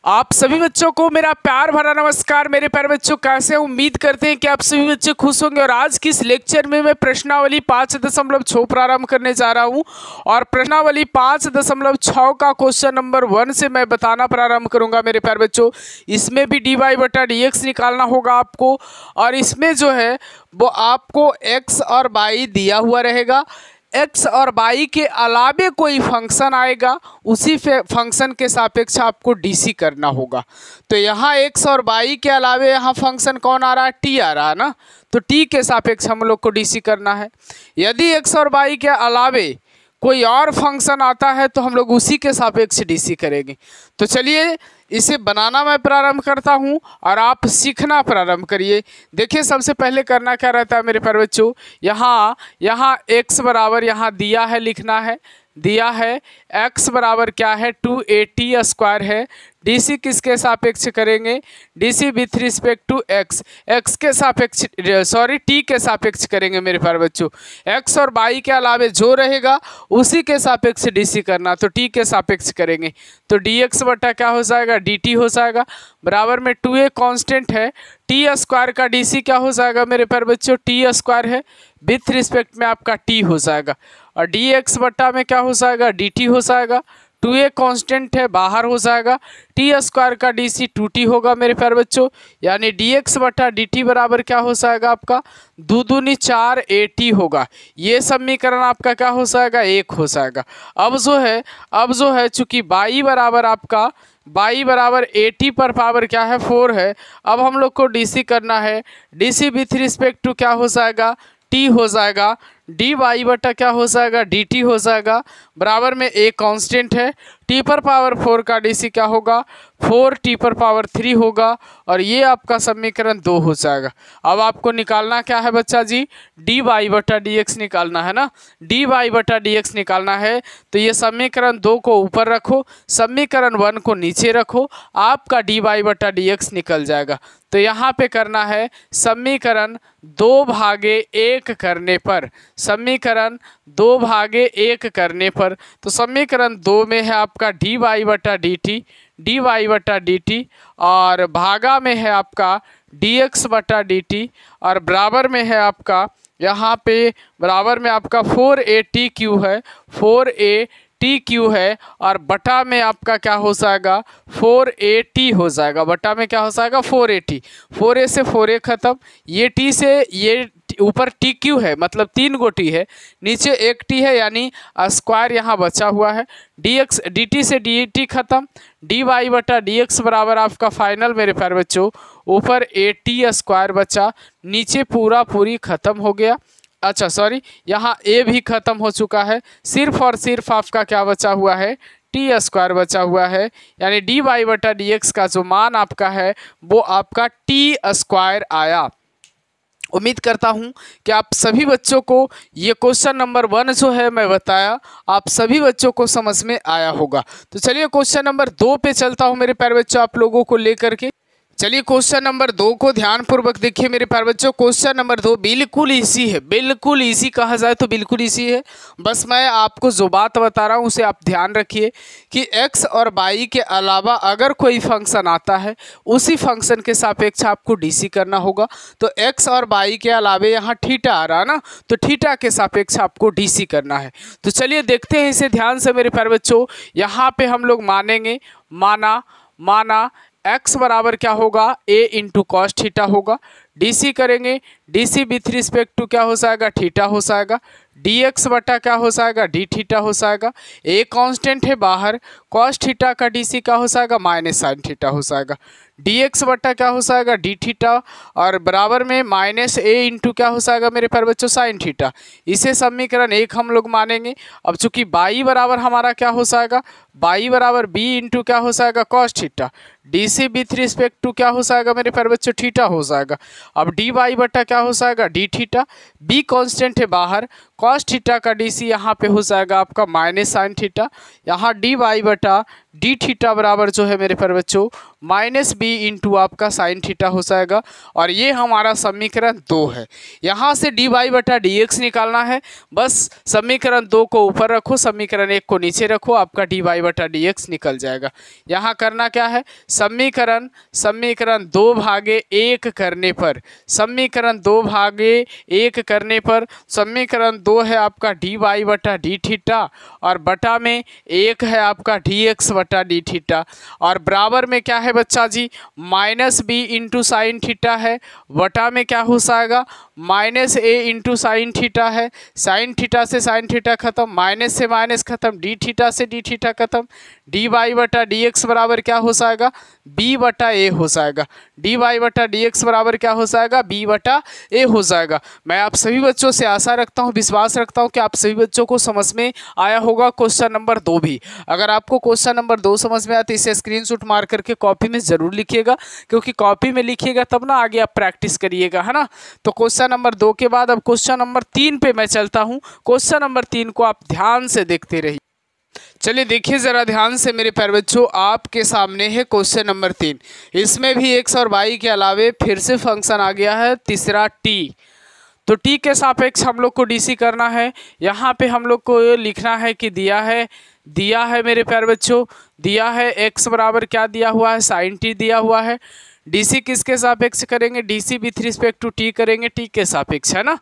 आप सभी बच्चों को मेरा प्यार भरा नमस्कार। मेरे प्यारे बच्चों, कैसे उम्मीद करते हैं कि आप सभी बच्चे खुश होंगे। और आज की इस लेक्चर में मैं प्रश्नावली 5.6 प्रारंभ करने जा रहा हूं और प्रश्नावली 5.6 का क्वेश्चन नंबर 1 से मैं बताना प्रारंभ करूंगा। मेरे प्यारे बच्चों, इसमें भी dy/dx निकालना होगा आपको और इसमें जो है वो आपको x और y दिया हुआ रहेगा। x और y के अलावे कोई फंक्शन आएगा, उसी फंक्शन के सापेक्ष आपको डीसी करना होगा। तो यहाँ x और y के अलावे यहाँ फंक्शन कौन आ रहा है? t आ रहा है ना, तो t के सापेक्ष हम लोग को डीसी करना है। यदि x और y के अलावे कोई और फंक्शन आता है तो हम लोग उसी के सापेक्ष डीसी करेंगे। तो चलिए इसे बनाना मैं प्रारंभ करता हूं और आप सीखना प्रारंभ करिए। देखिए, सबसे पहले करना क्या रहता है मेरे प्यारे बच्चों, यहाँ x बराबर यहाँ दिया है, लिखना है, दिया है x बराबर क्या है 2at² है। डीसी किसके सापेक्ष करेंगे? DC with respect to x के सापेक्ष, सॉरी t के सापेक्ष करेंगे मेरे प्यारे बच्चों। x और y के अलावे जो रहेगा उसी के सापेक्ष डीसी करना, तो t के सापेक्ष करेंगे। तो dx बटा क्या हो जाएगा? dt हो जाएगा। बराबर में 2a कांस्टेंट है, t² का डीसी क्या हो जाएगा मेरे प्यारे बच्चों? t² है, विथ रिस्पेक्ट में आपका t हो जाएगा। और dx बटा में क्या हो जाएगा? dt हो जाएगा। 2a कांस्टेंट है, बाहर हो जाएगा। t² का डीसी 2t होगा मेरे प्यारे बच्चों, यानी dx बटा dt बराबर क्या हो जाएगा आपका? 2 दूनी 4 at होगा। ये समीकरण आपका क्या हो जाएगा? 1 हो जाएगा। अब जो है चूंकि y बराबर आपका y बराबर at पर पावर क्या है? 4 है। अब हम लोग को डीसी करना है। डीसी विथ रिस्पेक्ट टू क्या हो जाएगा? t हो जाएगा। dy बटा क्या हो जाएगा? dt हो जाएगा। बराबर में a कांस्टेंट है, t पर पावर 4 का डीसी क्या होगा? 4t पर पावर 3 होगा और ये आपका समीकरण 2 हो जाएगा। अब आपको निकालना क्या है बच्चा जी? dy/dx निकालना है ना, dy/dx निकालना है। तो ये समीकरण 2 को ऊपर रखो, समीकरण 1 को नीचे रखो, आपका dy/dx निकल जाएगा। तो यहाँ पे करना है समीकरण 2/1 करने पर, समीकरण 2/1 करने पर, तो समीकरण 2 में है आपका dy/dt और भागा में है आपका dx/dt और बराबर में है आपका यहाँ पे बराबर में आपका 4atq है, 4atq है और बटा में आपका क्या हो जाएगा? 4at हो जाएगा। बटा में क्या हो जाएगा? 4at। 4a से 4a खत्म, ये t से ये ऊपर tq है, मतलब 3 गो t है, नीचे एक t है, यानी स्क्वायर यहाँ बचा हुआ है। dx dt से dt खत्म, dy/dx बराबर आपका फाइनल मेरे प्यारे बच्चों ऊपर at² बचा, नीचे पूरी खत्म हो गया। अच्छा सॉरी, यहाँ a भी खत्म हो चुका है, सिर्फ और सिर्फ आपका क्या बचा हुआ है? t² बचा हुआ है, यानी dy/dx का जो मान आपका है वो आपका t² आया। उम्मीद करता हूं कि आप सभी बच्चों को ये क्वेश्चन नंबर 1 जो है मैं बताया, आप सभी बच्चों को समझ में आया होगा। तो चलिए क्वेश्चन नंबर 2 पे चलता हूं मेरे प्यारे बच्चों, आप लोगों को लेकर के। चलिए क्वेश्चन नंबर 2 को ध्यानपूर्वक देखिए मेरे प्यारे बच्चों। क्वेश्चन नंबर 2 बिल्कुल इजी है, बिल्कुल इजी कहा जाए तो बिल्कुल इजी है। बस मैं आपको जो बात बता रहा हूँ उसे आप ध्यान रखिए कि x और y के अलावा अगर कोई फंक्शन आता है उसी फंक्शन के सापेक्ष आपको डीसी करना होगा। तो x और y के अलावे यहाँ थीटा आ रहा है ना, तो थीटा के सापेक्ष आपको डीसी करना है। तो चलिए देखते हैं इसे ध्यान से मेरे प्यारे बच्चों। यहाँ पे हम लोग मानेंगे, माना x बराबर क्या होगा? a इंटू कॉस थीटा होगा। डीसी करेंगे, डीसी विथ रिस्पेक्ट टू क्या हो जाएगा? थीटा हो जाएगा। dx बटा क्या हो जाएगा? d थीटा हो जाएगा। a कांस्टेंट है बाहर, कॉस थीटा का डीसी क्या हो जाएगा? माइनस साइन थीटा हो जाएगा। dx बटा क्या हो जाएगा? d थीटा और बराबर में माइनस a इंटू क्या हो जाएगा मेरे प्यारे बच्चों? Sine theta. इसे समीकरण 1 हम लोग मानेंगे। अब चूंकि y बराबर हमारा क्या हो जाएगा? y बराबर b इंटू क्या हो जाएगा? Cos theta. DC with respect to क्या हो जाएगा मेरे प्यारे बच्चों? थीटा हो जाएगा। अब dy बटा क्या हो जाएगा? d थीटा, b कांस्टेंट है बाहर, कॉस थीटा का डीसी यहाँ पे हो जाएगा आपका माइनस साइन थीटा। यहाँ dy बटा d थीटा बराबर जो है मेरे प्यारे बच्चों -b बी इंटू आपका साइन थीटा हो जाएगा। और ये हमारा समीकरण 2 है। यहाँ से डी वाई बटा डी एक्स निकालना है। बस समीकरण 2 को ऊपर रखो, समीकरण 1 को नीचे रखो, आपका डी वाई बटा डी एक्स निकल जाएगा। यहाँ करना क्या है, समीकरण 2 भागे 1 करने पर, समीकरण 2 भागे 1 करने पर समीकरण 2 है आपका डी वाई बटा डी थीटा और बटा में 1 है आपका डी एक्स बटा डी थीटा और बराबर में क्या है बच्चा जी, minus B into sine theta है, बटा में क्या हो जाएगा, minus A into sine theta है, साइन थीटा से साइन थीटा खत्म, माइनस से माइनस खत्म, डी थीटा से डी थीटा खत्म, डी वाई बटा डी एक्स बराबर क्या हो जाएगा, बी बटा ए हो जाएगा। डी वाई बटा डी एक्स बराबर क्या हो जाएगा, बी बटा ए हो जाएगा। मैं आप सभी बच्चों से आशा रखता हूँ, विश्वास रखता हूँ कि आप सभी बच्चों को समझ में आया होगा क्वेश्चन नंबर 2 भी। अगर आपको क्वेश्चन नंबर 2 समझ में आया तो इसे स्क्रीनशॉट मार करके कॉपी में ज़रूर लिखिएगा, क्योंकि कॉपी में लिखिएगा तब ना आगे आप प्रैक्टिस करिएगा, है ना। तो क्वेश्चन नंबर 2 के बाद अब क्वेश्चन नंबर 3 पे मैं चलता हूँ। क्वेश्चन नंबर 3 को आप ध्यान से देखते रहिए। चलिए देखिए ज़रा ध्यान से मेरे प्यारे बच्चों, आपके सामने है क्वेश्चन नंबर 3। इसमें भी एक्स और वाई के अलावे फिर से फंक्शन आ गया है तीसरा टी। तो टी के सापेक्ष हम लोग को डीसी करना है। यहाँ पे हम लोग को लिखना है कि दिया है मेरे प्यारे बच्चों, दिया है एक्स बराबर क्या दिया हुआ है, साइन टी दिया हुआ है। डीसी किसके सापेक्ष करेंगे, DC with respect to T करेंगे, टी के सापेक्ष, है ना।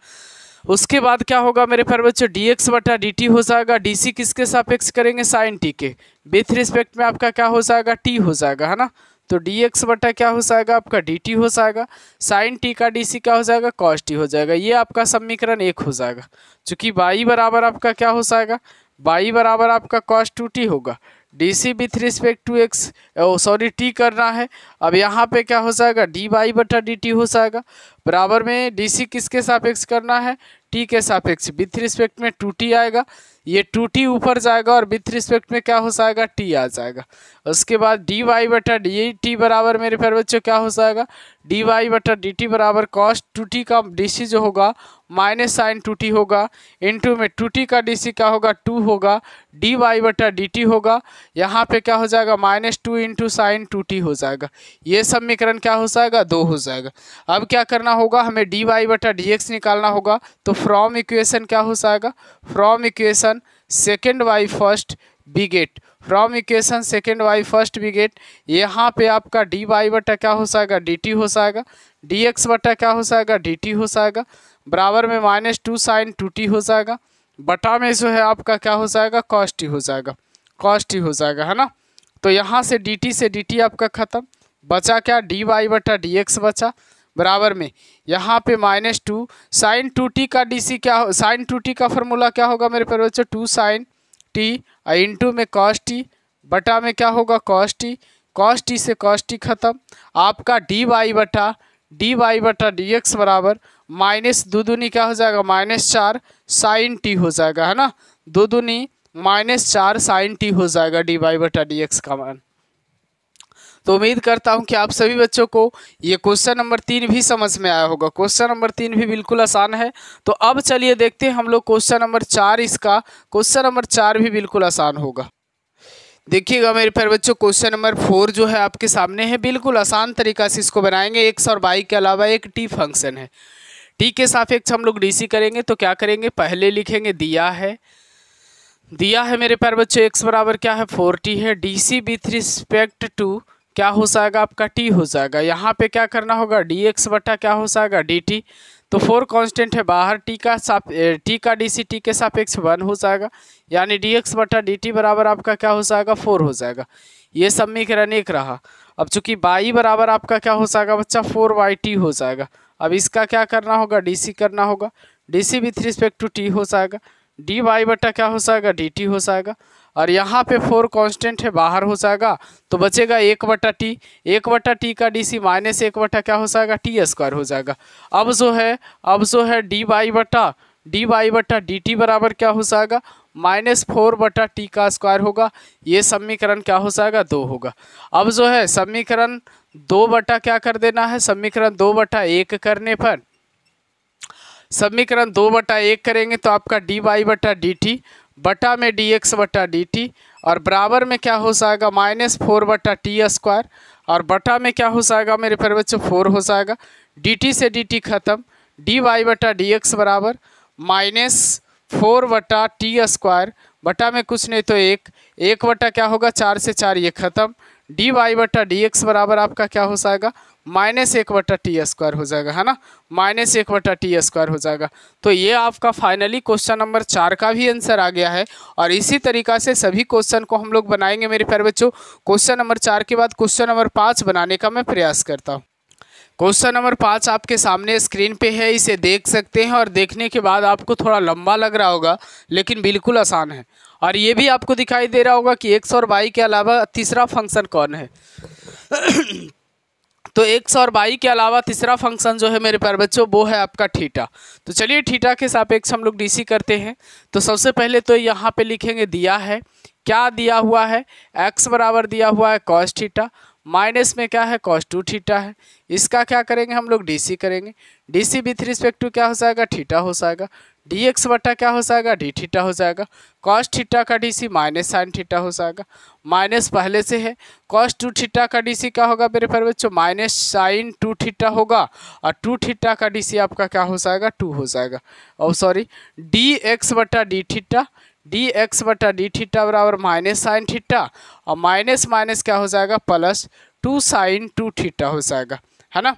उसके बाद क्या होगा मेरे प्यारे बच्चों, डी एक्स बटा डी टी हो जाएगा। डीसी किसके सापेक्ष करेंगे, साइन टी के, विथ रिस्पेक्ट में आपका क्या हो जाएगा, टी हो जाएगा, है ना। तो डी एक्स बटा क्या हो जाएगा आपका, डी टी हो जाएगा। साइन टी का डी सी क्या हो जाएगा, कॉस टी हो जाएगा। ये आपका समीकरण 1 हो जाएगा। चूँकि बाई बराबर आपका क्या हो जाएगा, बाई बराबर आपका कॉस टू टी होगा। D C with respect to x t करना है। अब यहाँ पे क्या हो जाएगा, डी वाई बटा डी टी हो जाएगा। बराबर में डी सी किसके सापेक्ष करना है, टी के सापेक्ष, विथ रिस्पेक्ट में 2t आएगा। ये 2t ऊपर जाएगा और विथ रिस्पेक्ट में क्या हो जाएगा, टी आ जाएगा। उसके बाद डी वाई बटा डी टी बराबर मेरे प्यारे बच्चों क्या हो जाएगा, डी वाई बटा डी टी बराबर कॉस 2t का डी सी जो होगा माइनस साइन 2t होगा, इंटू में 2t का डी सी क्या होगा, 2 होगा, डी वाई बटा डी टी होगा। यहाँ पे क्या हो जाएगा, -2 इंटू साइन 2t हो जाएगा। ये समीकरण क्या हो जाएगा, 2 हो जाएगा। अब क्या करना होगा, हमें डी वाई बटा डी एक्स निकालना होगा। तो फ्रॉम इक्वेशन क्या हो जाएगा, from equation second by first we get, from equation second by first we get, यहाँ पे आपका डी वाई बटा क्या हो जाएगा, डी टी हो जाएगा, डी एक्स बटा क्या हो जाएगा, डी टी हो जाएगा। बराबर में -2 साइन 2t हो जाएगा। बटा में जो है आपका क्या हो जाएगा, कॉस टी हो जाएगा, कॉस टी हो जाएगा, है ना। तो यहाँ से dt से dt आपका खत्म, बचा क्या, डी वाई बटा डी एक्स बचा। बराबर में यहाँ पे -2 साइन 2t का डी सी क्या, साइन 2t का फॉर्मूला क्या होगा मेरे प्यारे बच्चों, 2 साइन टी इंटू में कॉस टी, बटा में क्या होगा, कॉस टी से कॉस टी खत्म। आपका डी वाई बटा डी एक्स बराबर माइनस 2 दूनी क्या हो जाएगा, -4 साइन टी हो जाएगा, है ना। 2 दूनी -4 साइन टी हो जाएगा डी वाई बटा डी एक्स का मान। तो उम्मीद करता हूं कि आप सभी बच्चों को ये क्वेश्चन नंबर 3 भी समझ में आया होगा। क्वेश्चन नंबर 3 भी बिल्कुल आसान है। तो अब चलिए देखते हैं हम लोग क्वेश्चन नंबर 4। इसका क्वेश्चन नंबर 4 भी बिल्कुल आसान होगा। देखिएगा मेरे प्यारे बच्चों, क्वेश्चन नंबर 4 जो है आपके सामने है, बिल्कुल आसान तरीका से इसको बनाएंगे। एक्स और वाई के अलावा एक टी फंक्शन है, टी के सापेक्ष हम लोग डीसी करेंगे। तो क्या करेंगे, पहले लिखेंगे दिया है मेरे प्यारे बच्चों, एक्स बराबर क्या है, 4t है। डीसी विथ रिस्पेक्ट टू क्या हो जाएगा आपका, टी हो जाएगा। यहाँ पे क्या करना होगा, डी एक्स बटा क्या हो जाएगा, डी टी। तो 4 कांस्टेंट है बाहर, टी का डी सी टी के सापेक्ष 1 हो जाएगा, यानी डी एक्स बटा डी टी बराबर आपका क्या हो जाएगा, 4 हो जाएगा। ये समीकरण 1 रहा। अब चूंकि बाई बराबर आपका क्या हो जाएगा बच्चा, 4yt हो जाएगा। अब इसका क्या करना होगा, डी सी करना होगा। D C with respect to T हो जाएगा, डी वाई बटा क्या हो जाएगा, डी टी हो जाएगा। और यहाँ पे 4 कांस्टेंट है बाहर हो जाएगा, तो बचेगा 1 बटा टी का डी सी माइनस 1 बटा क्या हो जाएगा, टी स्क्वायर हो जाएगा। अब जो है डी वाई बटा डी टी बराबर क्या हो जाएगा, -4 बटा टी का स्क्वायर होगा। ये समीकरण क्या हो जाएगा, 2 होगा। अब जो है समीकरण 2 बटा क्या कर देना है, समीकरण 2 बटा 1 करने पर, समीकरण 2 बटा 1 करेंगे तो आपका डी वाई बटा डी टी बटा में डी एक्स बटा डी टी, और बराबर में क्या हो जाएगा -4 बटा टी स्क्वायर, और बटा में क्या हो जाएगा मेरे प्यारे बच्चों 4 हो जाएगा। डी टी से डी टी खत्म, डी वाई बटा डी एक्स बराबर -4 बटा टी स्क्वायर, बटा में कुछ नहीं तो एक बटा क्या होगा 4 से 4 ये खत्म, डी वाई बटा डी एक्स बराबर आपका क्या हो जाएगा -1 बटा टी स्क्वायर हो जाएगा, है ना, -1 बटा टी स्क्वायर हो जाएगा। तो ये आपका फाइनली क्वेश्चन नंबर 4 का भी आंसर आ गया है। और इसी तरीक़ा से सभी क्वेश्चन को हम लोग बनाएंगे मेरे प्यारे बच्चों। क्वेश्चन नंबर 4 के बाद क्वेश्चन नंबर 5 बनाने का मैं प्रयास करता हूँ। क्वेश्चन नंबर 5 आपके सामने स्क्रीन पे है, इसे देख सकते हैं, और देखने के बाद आपको थोड़ा लंबा लग रहा होगा लेकिन बिल्कुल आसान है। और ये भी आपको दिखाई दे रहा होगा कि एक्स और वाई के अलावा तीसरा फंक्शन कौन है। तो एक्स और वाई के अलावा तीसरा फंक्शन जो है मेरे प्यारे बच्चों वो है आपका थीटा। तो चलिए थीटा के सापेक्ष हम लोग डीसी करते हैं। तो सबसे पहले तो यहाँ पे लिखेंगे दिया है, क्या दिया हुआ है, एक्स बराबर दिया हुआ है कॉस थीटा, माइनस में क्या है cos 2 थीटा है। इसका क्या करेंगे हम लोग डीसी करेंगे, डीसी विथ रिस्पेक्ट टू क्या हो जाएगा थीटा हो जाएगा, डी एक्स बटा क्या हो जाएगा डी थीटा हो जाएगा, cos थीटा का डीसी माइनस साइन थीटा हो जाएगा, माइनस पहले से है, cos 2 थीटा का डीसी क्या होगा मेरे प्यारे बच्चों माइनस साइन 2 थीटा होगा, और 2 थीटा का डीसी आपका क्या हो जाएगा 2 हो जाएगा, और सॉरी डी एक्स बटा डी थीटा, डी एक्स बटा डी थीटा बराबर माइनस साइन थीटा, और माइनस माइनस क्या हो जाएगा प्लस 2 साइन 2 थीटा हो जाएगा, है ना।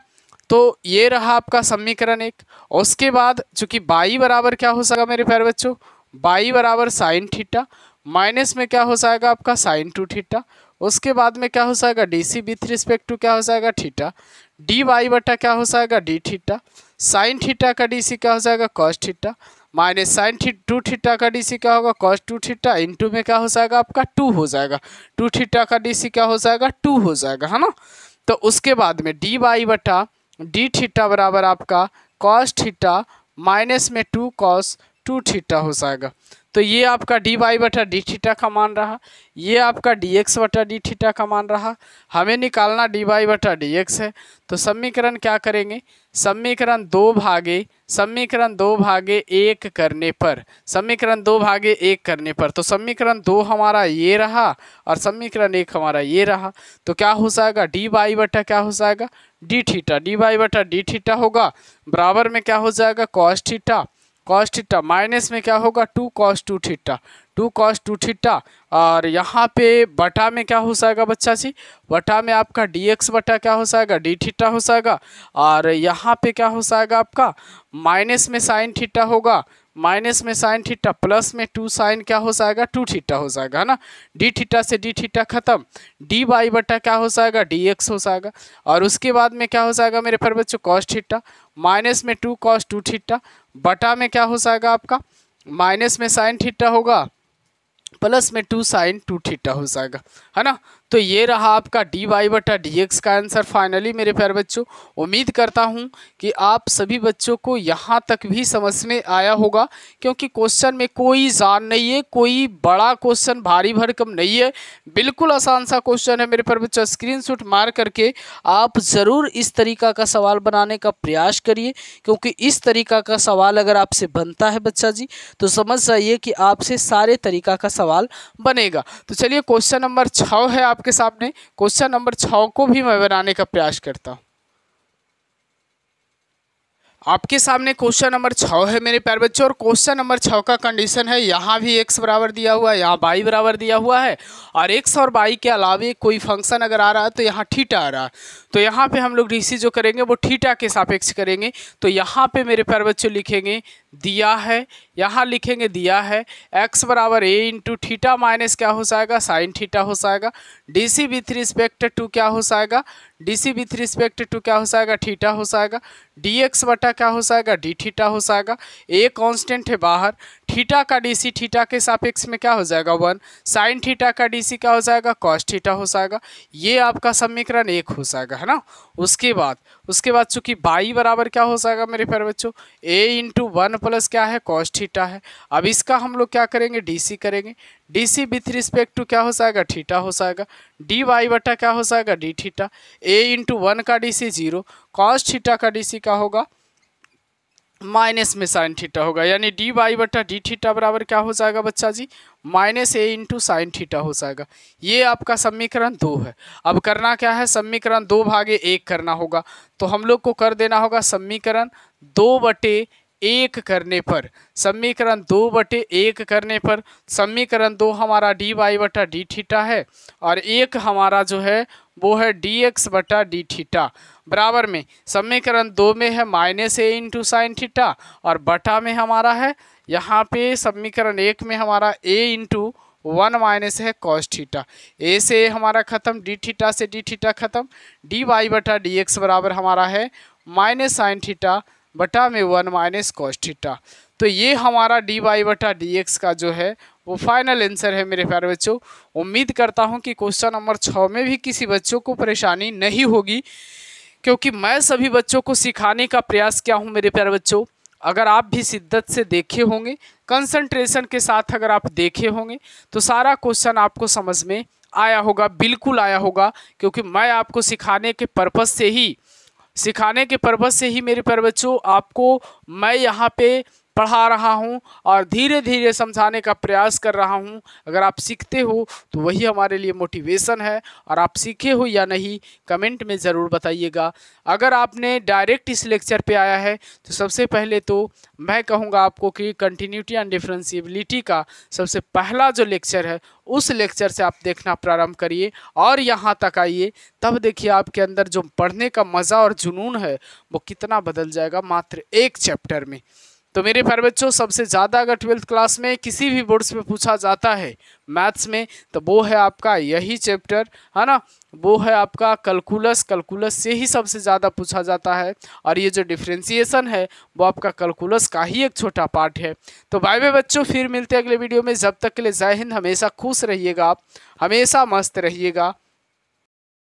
तो ये रहा आपका समीकरण 1। उसके बाद चूंकि बाई बराबर क्या हो जाएगा मेरे प्यारे बच्चों, बाई बराबर साइन थीटा, माइनस में क्या हो जाएगा आपका साइन 2 थीटा, उसके बाद में क्या हो जाएगा डीसी विथ रिस्पेक्ट टू क्या हो जाएगा थीटा, डी वाई बटा क्या हो जाएगा डी थीटा, साइन थीटा का डीसी क्या हो जाएगा cos theta, minus sine 2 theta का डीसी क्या होगा cos 2 थीटा, इंटू में क्या हो जाएगा आपका 2 हो जाएगा, 2 थीटा का डीसी क्या हो जाएगा 2 हो जाएगा, है ना। तो उसके बाद में डी वाई बटा डी थीटा बराबर आपका cos थीटा माइनस में 2 cos 2 थीटा हो जाएगा। तो ये आपका डी वाई बटा डी थीटा का मान रहा, ये आपका डी एक्स बटा डी थीटा का मान रहा। हमें निकालना डी वाई बटा डी एक्स है। तो समीकरण क्या करेंगे, समीकरण 2 भागे 1 करने पर, समीकरण 2 भागे 1 करने पर, तो समीकरण 2 हमारा ये रहा और समीकरण 1 हमारा ये रहा। तो क्या हो जाएगा डी वाई बटा क्या हो जाएगा डी थीटा, डी वाई बटा डी थीटा होगा बराबर में क्या हो जाएगा कॉस थीटा माइनस में क्या होगा 2 cos 2 थीटा, 2 cos 2 थीटा, और यहाँ पे बटा में क्या हो जाएगा बच्चा जी, बटा में आपका डी एक्स बटा क्या हो जाएगा डी थीटा हो जाएगा, और यहाँ पे क्या हो जाएगा आपका माइनस में साइन थीटा होगा, माइनस में साइन थीटा प्लस में 2 साइन क्या हो जाएगा 2 थीटा हो जाएगा, है ना। डी थीटा से डी थीटा खत्म, डी वाई बटा क्या हो जाएगा डी एक्स हो जाएगा, और उसके बाद में क्या हो जाएगा मेरे प्यारे बच्चों कॉस थीटा माइनस में 2 cos 2 थीटा, बटा में क्या हो जाएगा आपका माइनस में साइन थीटा होगा प्लस में 2 साइन 2 थीटा हो जाएगा, है ना। तो ये रहा आपका डी वाई बटा डी एक्स का आंसर फाइनली मेरे प्यारे बच्चों। उम्मीद करता हूँ कि आप सभी बच्चों को यहाँ तक भी समझ में आया होगा, क्योंकि क्वेश्चन में कोई जान नहीं है, कोई बड़ा क्वेश्चन भारी भरकम नहीं है, बिल्कुल आसान सा क्वेश्चन है मेरे प्यारे बच्चों। स्क्रीनशॉट मार करके आप ज़रूर इस तरीका का सवाल बनाने का प्रयास करिए, क्योंकि इस तरीका का सवाल अगर आपसे बनता है बच्चा जी तो समझ जाइए कि आपसे सारे तरीका का सवाल बनेगा। तो चलिए क्वेश्चन नंबर 6 है आपके सामने, क्वेश्चन नंबर 6 को भी मैं बनाने का प्रयास करता हूं। आपके सामने क्वेश्चन नंबर 6 है मेरे प्यारे बच्चों, और क्वेश्चन नंबर 6 का कंडीशन है यहाँ भी x बराबर दिया हुआ है, यहाँ y बराबर दिया हुआ है, और x और y के अलावे कोई फंक्शन अगर आ रहा है तो यहाँ थीटा आ रहा है। तो यहाँ पे हम लोग डीसी जो करेंगे वो थीटा के सापेक्ष करेंगे। तो यहाँ पे मेरे प्यारे बच्चों लिखेंगे दिया है, यहाँ लिखेंगे दिया है x बराबर a इंटू थीटा माइनस क्या हो जाएगा साइन थीटा हो जाएगा, डीसी विथ रिस्पेक्ट टू क्या हो जाएगा डीसी विथ रिस्पेक्ट टू क्या हो जाएगा थीटा हो जाएगा, डी एक्स बटा क्या हो जाएगा डी थीटा हो जाएगा, ए कांस्टेंट है बाहर, थीटा का डीसी थीटा के सापेक्ष में क्या हो जाएगा 1, साइन थीटा का डीसी क्या हो जाएगा कॉस थीटा हो जाएगा। ये आपका समीकरण 1 हो जाएगा, है ना। उसके बाद चूंकि बाई बराबर क्या हो जाएगा मेरे प्यारे बच्चों a इंटू 1 प्लस क्या है कॉस थीटा है। अब इसका हम लोग क्या करेंगे डीसी करेंगे, डीसी विथ रिस्पेक्ट टू क्या हो जाएगा थीटा हो जाएगा, डी वाई बटा क्या हो जाएगा डी थीटा, a इंटू 1 का डीसी 0, कॉस थीटा का डीसी क्या होगा माइनस में साइन थीटा होगा, यानी डी वाई बटा डी थीटा बराबर क्या हो जाएगा बच्चा जी, minus A into sine theta हो जाएगा। ये आपका समीकरण 2 है। अब करना क्या है, समीकरण 2 भागे 1 करना होगा। तो हम लोग को कर देना होगा समीकरण 2/1 करने पर, समीकरण 2/1 करने पर समीकरण 2 हमारा डी वाई बटा डी थीटा है और 1 हमारा जो है वो है डी एक्स बटा डी थीटा, बराबर में समीकरण 2 में है minus A into sine theta और बटा में हमारा है यहाँ पे समीकरण 1 में हमारा a इंटू 1 माइनस है कॉस थीटा। ए से हमारा खत्म, डी थीटा से डी थीटा खत्म, डी वाई बटा डी एक्स बराबर हमारा है माइनस साइन थीटा बटा में 1 माइनस कॉस थीटा। तो ये हमारा डी वाई बटा डी एक्स का जो है वो फाइनल आंसर है मेरे प्यारे बच्चों। उम्मीद करता हूँ कि क्वेश्चन नंबर 6 में भी किसी बच्चों को परेशानी नहीं होगी, क्योंकि मैं सभी बच्चों को सिखाने का प्रयास किया हूँ मेरे प्यारे बच्चों। अगर आप भी शिद्दत से देखे होंगे, कंसंट्रेशन के साथ अगर आप देखे होंगे तो सारा क्वेश्चन आपको समझ में आया होगा, बिल्कुल आया होगा, क्योंकि मैं आपको सिखाने के पर्पस से ही मेरे प्यारे बच्चों आपको मैं यहाँ पे पढ़ा रहा हूँ और धीरे धीरे समझाने का प्रयास कर रहा हूँ। अगर आप सीखते हो तो वही हमारे लिए मोटिवेशन है, और आप सीखे हो या नहीं कमेंट में ज़रूर बताइएगा। अगर आपने डायरेक्ट इस लेक्चर पे आया है तो सबसे पहले तो मैं कहूँगा आपको कि कंटिन्यूटी एंड डिफरेंशिएबिलिटी का सबसे पहला जो लेक्चर है उस लेक्चर से आप देखना प्रारंभ करिए और यहाँ तक आइए, तब देखिए आपके अंदर जो पढ़ने का मज़ा और जुनून है वो कितना बदल जाएगा मात्र एक चैप्टर में। तो मेरे प्यारे बच्चों, सबसे ज़्यादा अगर 12th क्लास में किसी भी बोर्ड्स में पूछा जाता है मैथ्स में तो वो है आपका यही चैप्टर, है ना, वो है आपका कैलकुलस। कैलकुलस से ही सबसे ज़्यादा पूछा जाता है और ये जो डिफरेंशिएशन है वो आपका कैलकुलस का ही एक छोटा पार्ट है। तो बाय बाय बच्चों, फिर मिलते हैं अगले वीडियो में। जब तक के लिए जय हिंद। हमेशा खुश रहिएगा आप, हमेशा मस्त रहिएगा।